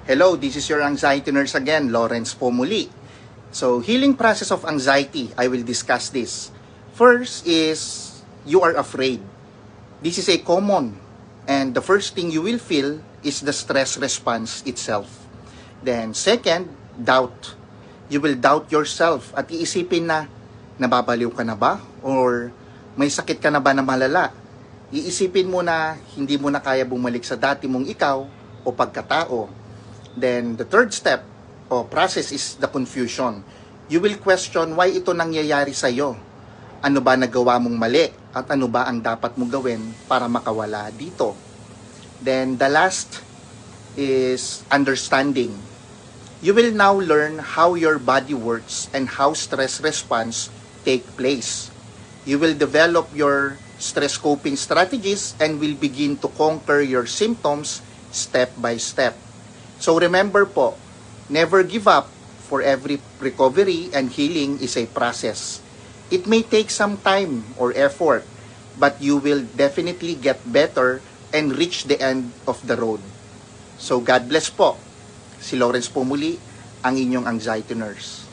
Hello, this is your anxiety nurse again, Lawrence po muli. So, healing process of anxiety, I will discuss this. First is, you are afraid. This is a common, and the first thing you will feel is the stress response itself. Then, second, doubt. You will doubt yourself at iisipin na, nababaliw ka na ba? Or may sakit ka na ba na malala? Iisipin mo na hindi mo na kaya bumalik sa dati mong ikaw o pagkatao. Then, the third step o process is the confusion. You will question why ito nangyayari sa'yo. Ano ba nagawa mong mali? At ano ba ang dapat mong gawin para makawala dito? Then, the last is understanding. You will now learn how your body works and how stress response take place. You will develop your stress coping strategies and will begin to conquer your symptoms step by step. So remember po, never give up. For every recovery and healing is a process. It may take some time or effort, but you will definitely get better and reach the end of the road. So God bless po. Si Lawrence po muli, ang inyong anxiety nurse.